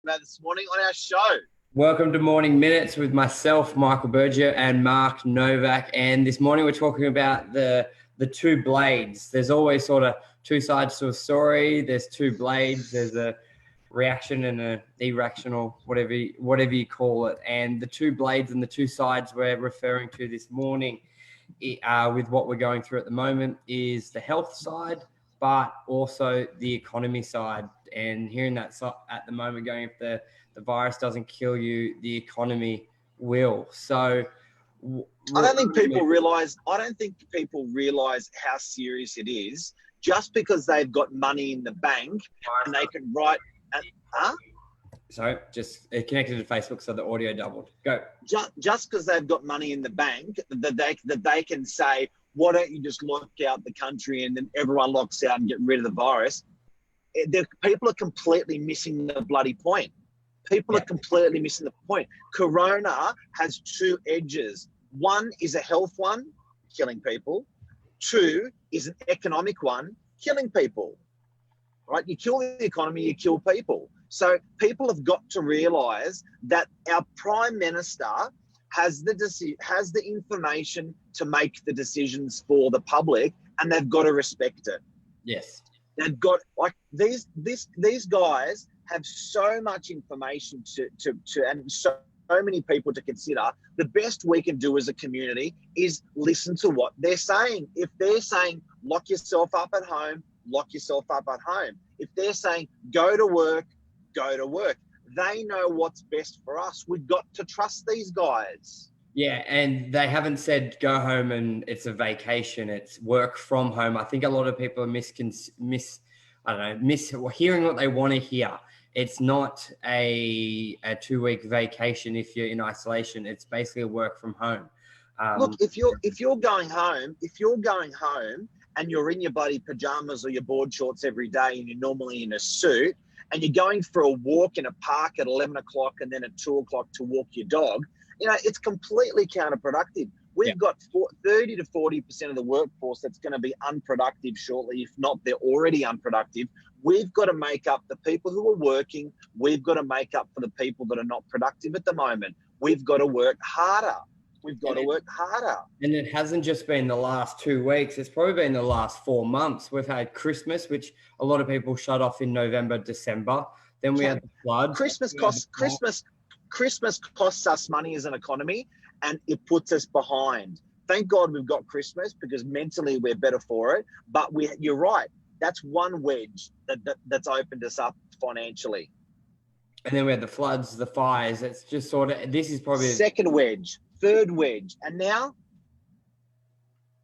about this morning on our show. Welcome to Morning Minutes with myself, Michael Berger, and Mark Novak. And this morning we're talking about the two blades. There's always sort of two sides to a story. There's two blades. There's a reaction and an irrational, whatever you call it. And the two blades and the two sides we're referring to this morning with what we're going through at the moment is the health side, but also the economy side. And hearing that at the moment going, if the virus doesn't kill you, the economy will. So I don't think people realize how serious it is. Just because they've got money in the bank and they can write, Sorry, just connected to Facebook, so the audio doubled. Go. Just because they've got money in the bank, that they can say, why don't you just lock out the country and then everyone locks out and get rid of the virus? People are completely missing the bloody point. People are completely missing the point. Corona has two edges. One is a health one, killing people. Two is an economic one, killing people. Right? You kill the economy, you kill people. So people have got to realise that our Prime Minister has the information to make the decisions for the public, and they've got to respect it. Yes. They've got, like, these guys have so much information to and so many people to consider. The best we can do as a community is listen to what they're saying. If they're saying lock yourself up at home, lock yourself up at home. If they're saying go to work, go to work. They know what's best for us. We've got to trust these guys. Yeah, and they haven't said go home and it's a vacation. It's work from home. I think a lot of people are hearing what they want to hear. It's not a 2-week vacation if you're in isolation. It's basically a work from home. Look, if you're going home and you're in your bloody pajamas or your board shorts every day and you're normally in a suit and you're going for a walk in a park at 11 o'clock and then at 2 o'clock to walk your dog, it's completely counterproductive. We've got 30 to 40% of the workforce that's going to be unproductive shortly. If not, they're already unproductive. We've got to make up the people who are working. We've got to make up for the people that are not productive at the moment. We've got to work harder. And it hasn't just been the last 2 weeks. It's probably been the last 4 months. We've had Christmas, which a lot of people shut off in November, December. Then we had the floods. Christmas costs us money as an economy, and it puts us behind. Thank God we've got Christmas because mentally we're better for it. But you're right. That's one wedge that's opened us up financially. And then we had the floods, the fires. It's just sort of, this is probably second wedge, third wedge, and now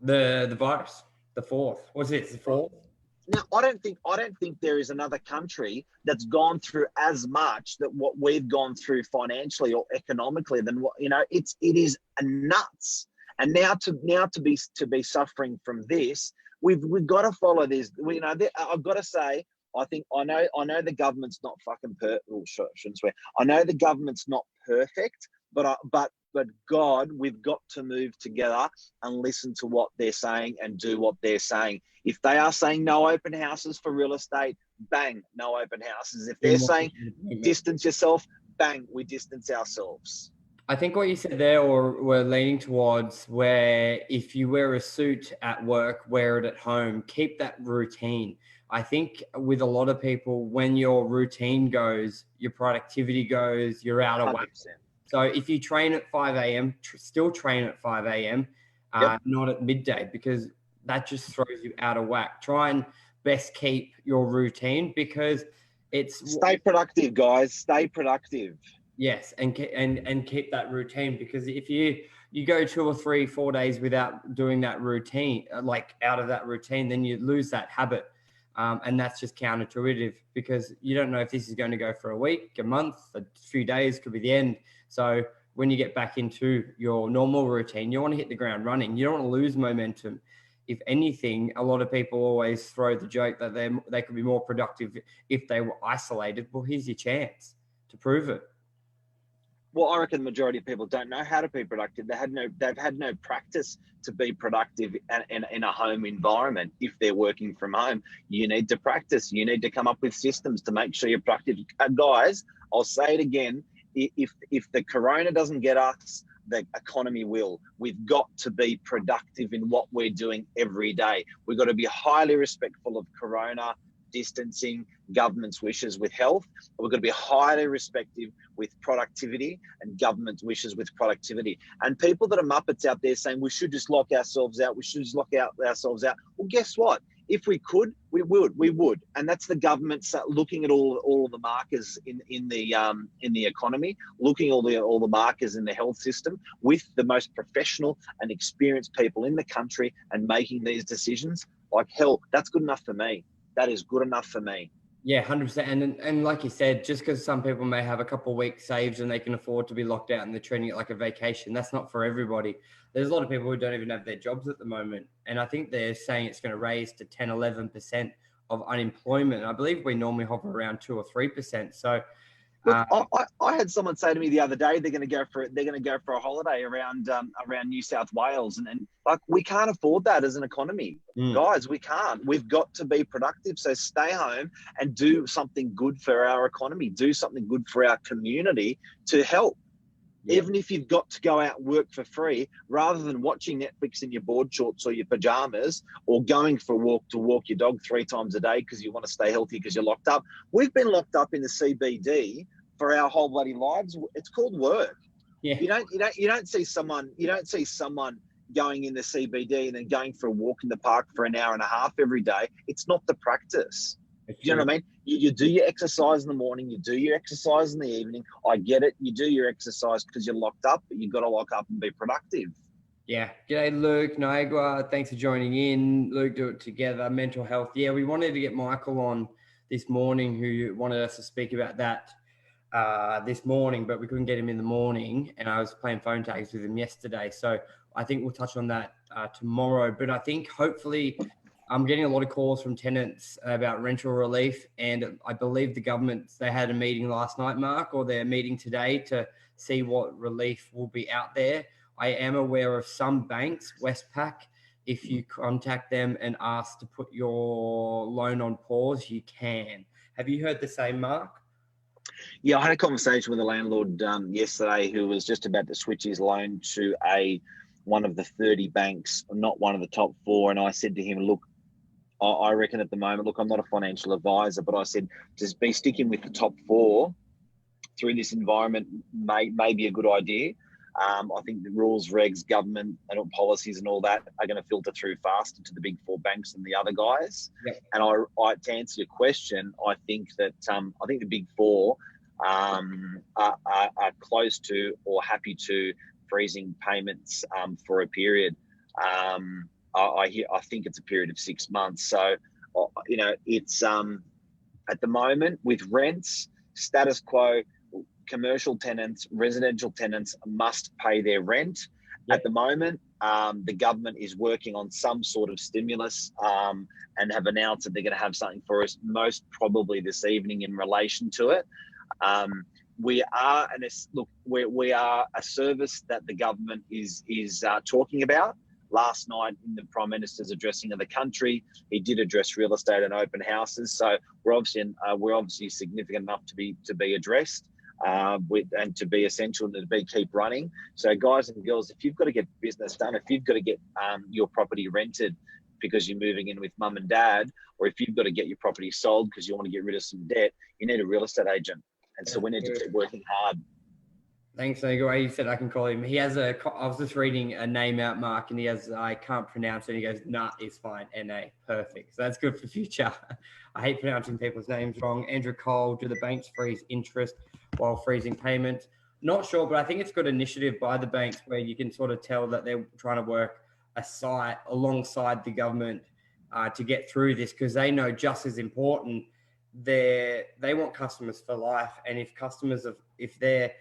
the virus, the fourth. What's it? The fourth? Now, I don't think there is another country that's gone through as much that what we've gone through financially or economically than what it is nuts. And now to be suffering from this, we've got to follow this. I've got to say, I know the government's not fucking shouldn't swear. I know the government's not perfect, but God, we've got to move together and listen to what they're saying and do what they're saying. If they are saying no open houses for real estate, bang, no open houses. If they're saying distance yourself, bang, we distance ourselves. I think what you said there, or we're leaning towards, where if you wear a suit at work, wear it at home, keep that routine. I think with a lot of people, when your routine goes, your productivity goes, you're out of whack. So if you train at 5 a.m., still train at 5 a.m., not at midday, because that just throws you out of whack. Try and best keep your routine because it's... Stay productive, guys. Stay productive. Yes, and keep that routine, because if you go 2 or 3, 4 days without doing that routine, like out of that routine, then you lose that habit. And that's just counterintuitive because you don't know if this is going to go for a week, a month, a few days, could be the end. So when you get back into your normal routine, you want to hit the ground running. You don't want to lose momentum. If anything, a lot of people always throw the joke that they could be more productive if they were isolated. Well, here's your chance to prove it. Well, I reckon the majority of people don't know how to be productive. They've had no practice to be productive in a home environment. If they're working from home, you need to practice. You need to come up with systems to make sure you're productive. Guys, I'll say it again. If the corona doesn't get us, the economy will. We've got to be productive in what we're doing every day. We've got to be highly respectful of corona, distancing, government's wishes with health. We've got to be highly respectful with productivity and government's wishes with productivity. And people that are Muppets out there saying we should just lock ourselves out, ourselves out. Well, guess what? If we could, we would. And that's the government looking at all of the markers in the economy, looking at all the markers in the health system with the most professional and experienced people in the country and making these decisions. Like, hell, that's good enough for me. That is good enough for me. Yeah, 100%. And like you said, just because some people may have a couple of weeks saved and they can afford to be locked out and they're treating it like a vacation, that's not for everybody. There's a lot of people who don't even have their jobs at the moment. And I think they're saying it's going to raise to 10, 11% of unemployment. I believe we normally hover around 2 or 3%. So look, I had someone say to me the other day they're going to go for a holiday around New South Wales, and like, we can't afford that as an economy, guys. We can't. We've got to be productive. So stay home and do something good for our economy. Do something good for our community to help. Yeah. Even if you've got to go out and work for free, rather than watching Netflix in your board shorts or your pajamas, or going for a walk to walk your dog 3 times a day because you want to stay healthy because you're locked up. We've been locked up in the CBD for our whole bloody lives. It's called work. Yeah. You don't see someone going in the CBD and then going for a walk in the park for an hour and a half every day. It's not the practice. Do you know what I mean? You do your exercise in the morning, you do your exercise in the evening. I get it. You do your exercise because you're locked up, but you've got to lock up and be productive. Yeah. G'day, Luke, Niagara. Thanks for joining in. Luke, do it together. Mental health. Yeah, we wanted to get Michael on this morning, who wanted us to speak about that this morning, but we couldn't get him in the morning. And I was playing phone tags with him yesterday. So I think we'll touch on that tomorrow. But I think hopefully I'm getting a lot of calls from tenants about rental relief, and I believe the government, they had a meeting last night, Mark, or they're meeting today to see what relief will be out there. I am aware of some banks, Westpac, if you contact them and ask to put your loan on pause, you can. Have you heard the same, Mark? Yeah, I had a conversation with a landlord yesterday who was just about to switch his loan to one of the 30 banks, not one of the top 4. And I said to him, look, I reckon at the moment, look, I'm not a financial advisor, but I said, just be sticking with the top 4 through this environment may be a good idea. I think the rules, regs, government and policies and all that are going to filter through faster to the big 4 banks than the other guys. Yep. And I to answer your question, I think that I think the big 4 are close to or happy to freezing payments for a period. I think it's a period of 6 months. So, it's at the moment with rents, status quo, commercial tenants, residential tenants must pay their rent. Yep. At the moment, the government is working on some sort of stimulus and have announced that they're going to have something for us most probably this evening in relation to it. We are a service that the government is talking about. Last night in the Prime Minister's addressing of the country, he did address real estate and open houses. So we're obviously significant enough to be addressed and to be essential and to keep running. So guys and girls, if you've got to get business done, if you've got to get your property rented because you're moving in with mum and dad, or if you've got to get your property sold because you want to get rid of some debt, you need a real estate agent. And so we need to keep working hard. Thanks, Nico. You said I can call him. I was just reading a name out, Mark, and I can't pronounce it. He goes, nah, it's fine. N-A, perfect. So that's good for future. I hate pronouncing people's names wrong. Andrew Cole, do the banks freeze interest while freezing payments? Not sure, but I think it's good initiative by the banks where you can sort of tell that they're trying to work alongside the government to get through this, because they know just as important, they want customers for life. And if they're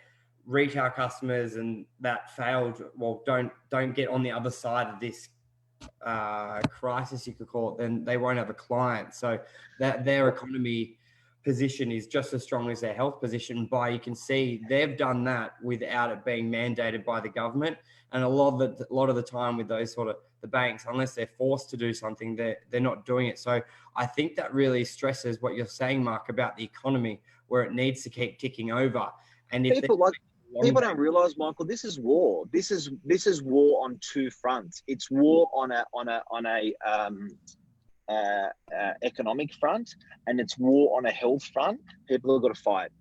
retail customers and that failed, well, don't get on the other side of this crisis, you could call it, then they won't have a client. So that their economy position is just as strong as their health position. You can see they've done that without it being mandated by the government. And a lot of the time with those sort of the banks, unless they're forced to do something, they're not doing it. So I think that really stresses what you're saying, Mark, about the economy. where it needs to keep ticking over. And if people don't realize, Michael, this is war. This is war on two fronts. It's war on a economic front, and it's war on a health front. People have got to fight.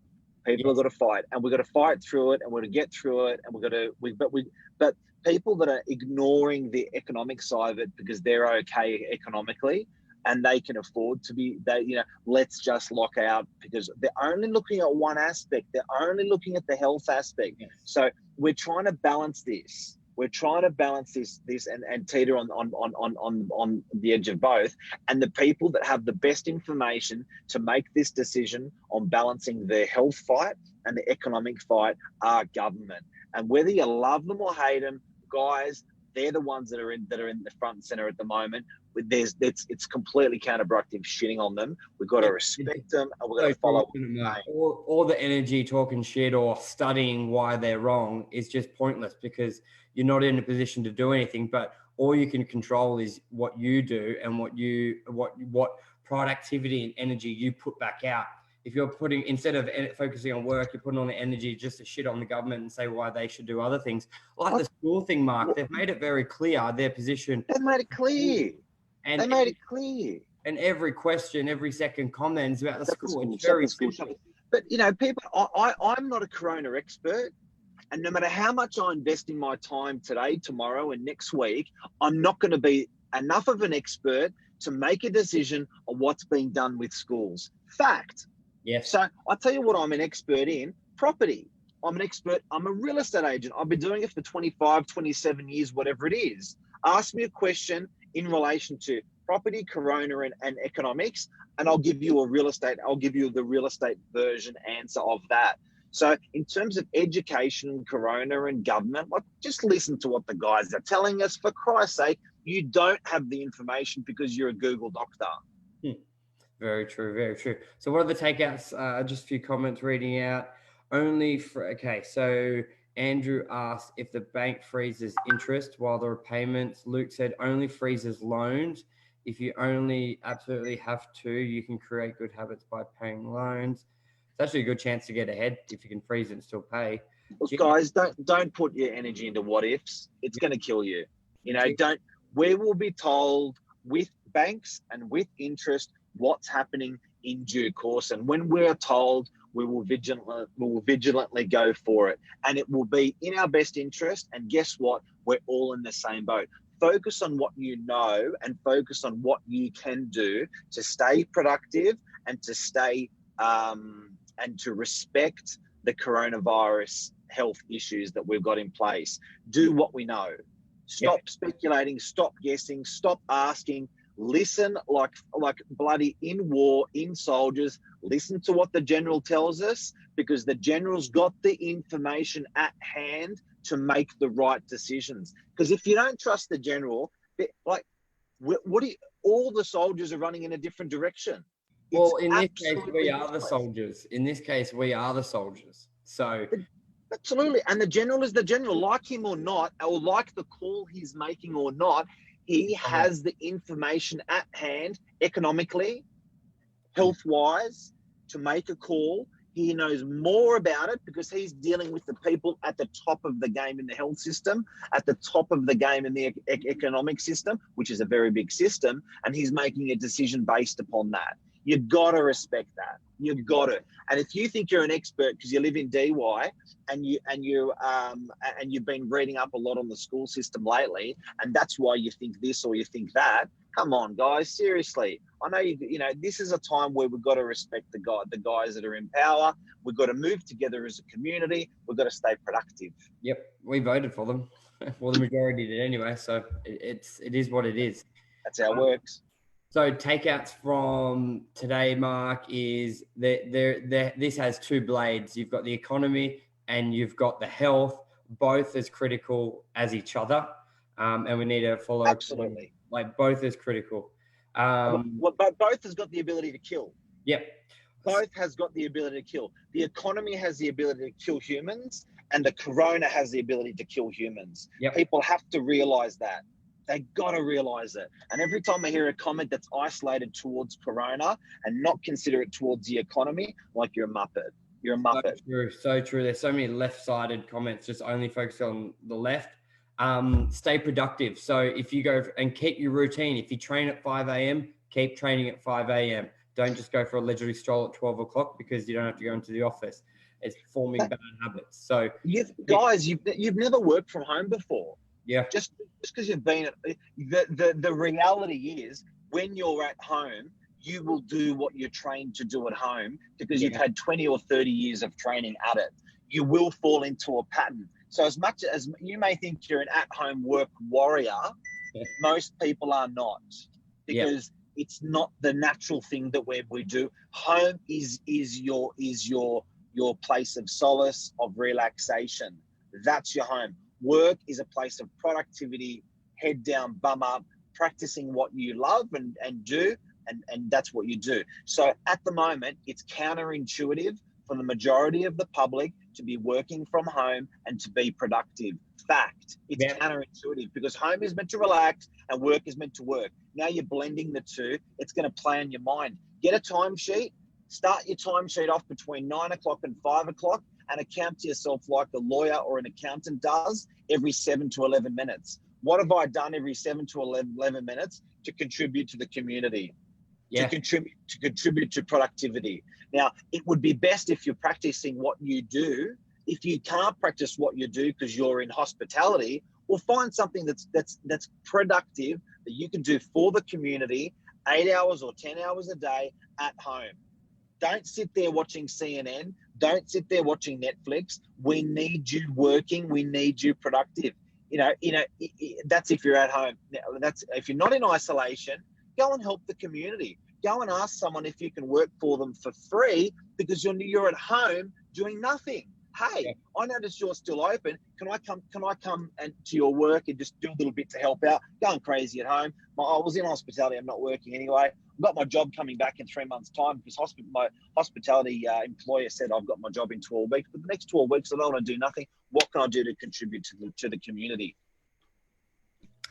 People have got to fight, and we've got to fight through it, and we're going to get through it, and but people that are ignoring the economic side of it because they're okay economically and they can afford to be, let's just lock out, because they're only looking at one aspect. They're only looking at the health aspect. Yes. So we're trying to balance this. We're trying to balance this and teeter on the edge of both. And the people that have the best information to make this decision on balancing the health fight and the economic fight are government. And whether you love them or hate them, guys, they're the ones that are in the front and center at the moment. It's completely counterproductive shitting on them. We've got to respect them, and we've got to follow all the energy talking shit or studying why they're wrong is just pointless, because you're not in a position to do anything. But all you can control is what you do and what productivity and energy you put back out. If you're putting, instead of focusing on work, you're putting on the energy just to shit on the government and say why they should do other things. Like the school thing, Mark, they've made it very clear, their position. They've made it clear. And every question, every second comment is about the school. It's very simple. But, people, I'm not a corona expert. And no matter how much I invest in my time today, tomorrow, and next week, I'm not going to be enough of an expert to make a decision on what's being done with schools. Fact. Yes. So I'll tell you what I'm an expert in: property. I'm an expert. I'm a real estate agent. I've been doing it for 25, 27 years, whatever it is. Ask me a question in relation to property, corona, and economics, and I'll give you the real estate version answer of that. So in terms of education, corona, and government, just listen to what the guys are telling us. For Christ's sake, you don't have the information because you're a Google doctor. Very true, very true. So what are the takeouts? Just a few comments reading out. So Andrew asked if the bank freezes interest while the repayments. Luke said only freezes loans. If you only absolutely have to, you can create good habits by paying loans. It's actually a good chance to get ahead if you can freeze it and still pay. Look, guys, don't put your energy into what ifs. It's going to kill you. We will be told with banks and with interest what's happening in due course, and when we're told, we will vigilantly go for it, and it will be in our best interest. And guess what? We're all in the same boat. Focus on what you know and focus on what you can do to stay productive and to stay and to respect the coronavirus health issues that we've got in place. Do what we know. Stop speculating, stop guessing, stop asking. Listen like bloody in war, in soldiers. Listen to what the general tells us, because the general's got the information at hand to make the right decisions. Because if you don't trust the general, all the soldiers are running in a different direction. Well, in this case, we are the soldiers. In this case, we are the soldiers. So absolutely. And the general is the general, like him or not, or like the call he's making or not. He has the information at hand, economically, health-wise, to make a call. He knows more about it because he's dealing with the people at the top of the game in the health system, at the top of the game in the economic system, which is a very big system, and he's making a decision based upon that. You've got to respect that. You've got to. And if you think you're an expert because you live in DY and you've been reading up a lot on the school system lately, and that's why you think this or you think that, come on, guys, seriously. I know this is a time where we've got to respect the guys that are in power. We've got to move together as a community. We've got to stay productive. Yep, we voted for them. Well, the majority did anyway, so it is what it is. That's how it works. So takeouts from today, Mark, is this has two blades. You've got the economy and you've got the health, both as critical as each other. And we need to follow. Absolutely. Both is critical. But both has got the ability to kill. Yep. Both has got the ability to kill. The economy has the ability to kill humans, and the corona has the ability to kill humans. Yep. People have to realize that. They got to realize it. And every time I hear a comment that's isolated towards Corona and not consider it towards the economy, like, you're a Muppet. You're a Muppet. So true. So true. There's so many left-sided comments, just only focus on the left. Stay productive. So if you go and keep your routine, if you train at 5 a.m., keep training at 5 a.m. Don't just go for a leisurely stroll at 12 o'clock because you don't have to go into the office. It's forming bad habits. So you've never worked from home before. Yeah. Just because you've been, the reality is, when you're at home, you will do what you're trained to do at home because you've had 20 or 30 years of training at it. You will fall into a pattern. So as much as you may think you're an at-home work warrior, most people are not, because it's not the natural thing that we do. Home is your place of solace, of relaxation. That's your home. Work is a place of productivity, head down, bum up, practicing what you love and do, and that's what you do. So at the moment, it's counterintuitive for the majority of the public to be working from home and to be productive. Fact, it's counterintuitive, because home is meant to relax and work is meant to work. Now you're blending the two. It's going to play on your mind. Get a timesheet. Start your timesheet off between 9 o'clock and 5 o'clock and account to yourself like a lawyer or an accountant does every 7 to 11 minutes. What have I done every 7 to 11 minutes to contribute to the community? To contribute to productivity. Now, it would be best if you're practicing what you do. If you can't practice what you do because you're in hospitality, well, find something that's productive that you can do for the community, 8 hours or 10 hours a day at home. Don't sit there watching CNN. Don't sit there watching Netflix. We need you working. We need you productive. That's if you're at home. That's if you're not in isolation. Go and help the community. Go and ask someone if you can work for them for free because you're at home doing nothing. Hey, I notice you're still open. Can I come and to your work and just do a little bit to help out? Going crazy at home. I was in hospitality. I'm not working anyway. I've got my job coming back in 3 months' time because my hospitality employer said I've got my job in 12 weeks. But the next 12 weeks, I don't want to do nothing. What can I do to contribute to the community?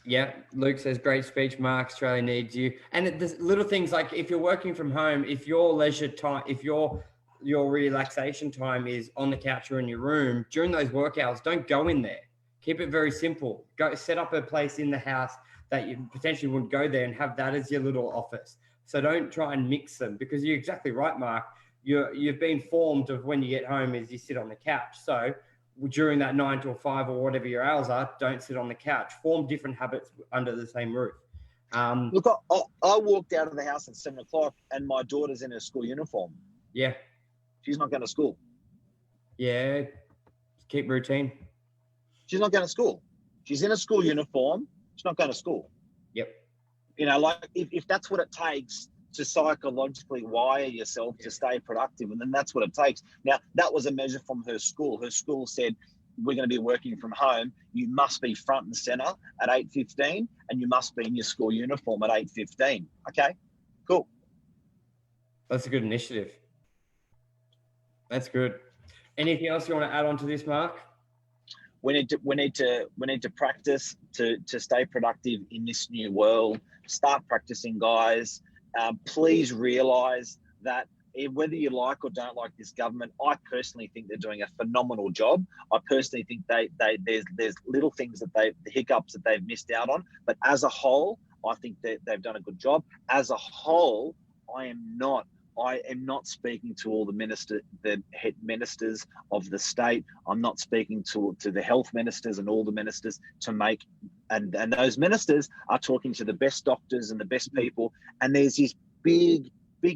Yeah, Luke says, great speech, Mark. Australia needs you. And there's little things like if you're working from home, if your leisure time, if your relaxation time is on the couch or in your room, during those work hours, don't go in there. Keep it very simple. Go set up a place in the house that you potentially wouldn't go there and have that as your little office. So don't try and mix them because you're exactly right, Mark. You've been formed of when you get home is you sit on the couch. So during that 9 to 5 or whatever your hours are, don't sit on the couch. Form different habits under the same roof. Look, I walked out of the house at 7 o'clock and my daughter's in her school uniform. Yeah. She's not going to school. Yeah. Keep routine. She's not going to school. She's in a school uniform. She's not going to school. Yep. Like if that's what it takes to psychologically wire yourself to stay productive, and then that's what it takes. Now, that was a measure from her school. Her school said, we're going to be working from home. You must be front and center at 8:15 and you must be in your school uniform at 8:15. Okay, cool. That's a good initiative. That's good. Anything else you want to add on to this, Mark? We need to practice to stay productive in this new world. Start practicing, guys. Please realize that whether you like or don't like this government, I personally think they're doing a phenomenal job. I personally think there's little things that the hiccups that they've missed out on, but as a whole, I think that they've done a good job. As a whole, I am not speaking to all the head ministers of the state. I'm not speaking to the health ministers and all the ministers to make, and those ministers are talking to the best doctors and the best people. And there's this big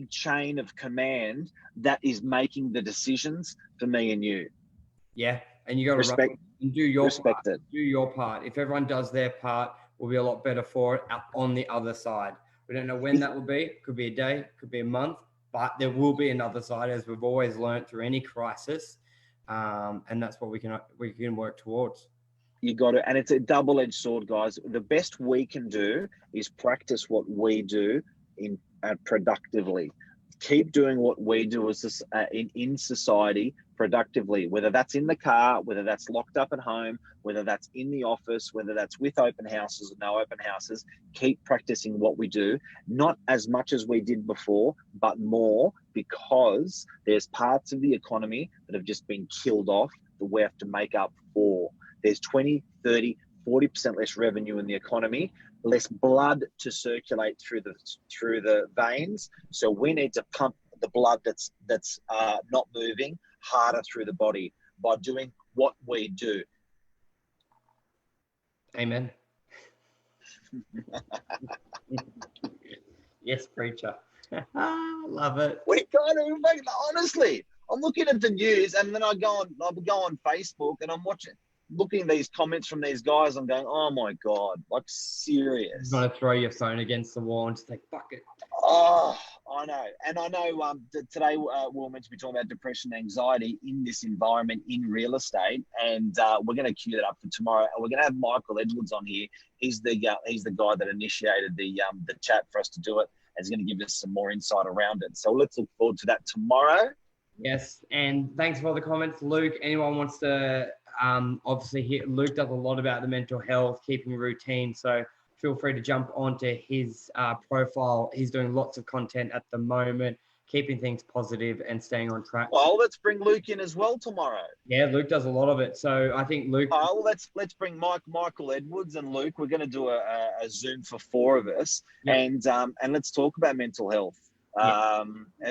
chain of command that is making the decisions for me and you. Yeah. And you got to respect and do your part. It. Do your part. If everyone does their part, we'll be a lot better for it on the other side. We don't know when that will be. It could be a day, could be a month. But there will be another side, as we've always learned through any crisis, and that's what we can work towards. You got it, and it's a double-edged sword, guys. The best we can do is practice what we do productively. Keep doing what we do in society productively, whether that's in the car, whether that's locked up at home, whether that's in the office, whether that's with open houses or no open houses. Keep practicing what we do, not as much as we did before, but more, because there's parts of the economy that have just been killed off that we have to make up for. There's 20, 30, 40% less revenue in the economy, less blood to circulate through the veins. So we need to pump the blood that's not moving harder through the body by doing what we do. Amen. Yes, preacher. Love it. We got to, honestly. I'm looking at the news, and then I'll go on Facebook, and I'm looking at these comments from these guys. I'm going, oh my God, like serious. You're gonna throw your phone against the wall and just like, fuck it. Oh, I know. And I know today we're meant to be talking about depression and anxiety in this environment in real estate. And we're going to cue that up for tomorrow. And we're going to have Michael Edwards on here. He's the guy that initiated the chat for us to do it. And he's going to give us some more insight around it. So let's look forward to that tomorrow. Yes. And thanks for all the comments, Luke. Anyone wants to obviously Luke does a lot about the mental health, keeping routine. So feel free to jump onto his profile. He's doing lots of content at the moment, keeping things positive and staying on track. Well, let's bring Luke in as well tomorrow. Yeah, Luke does a lot of it. So I think Luke. Oh, well, let's bring Michael Edwards and Luke. We're going to do a Zoom for 4 of us, yeah. And let's talk about mental health. Yeah.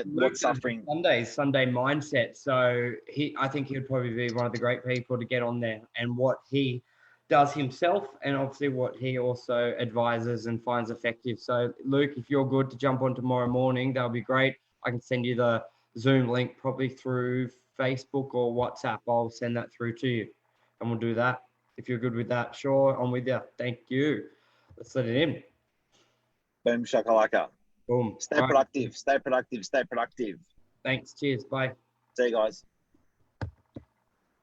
What's suffering. Sunday mindset. So I think he would probably be one of the great people to get on there, and what he does himself, and obviously what he also advises and finds effective. So Luke, if you're good to jump on tomorrow morning, that'll be great. I can send you the Zoom link probably through Facebook or WhatsApp. I'll send that through to you, and we'll do that. If you're good with that, sure, I'm with you. Thank you. Let's let it in. Boom shakalaka. Boom. Stay productive. Stay productive. Stay productive. Thanks. Cheers. Bye. See you guys.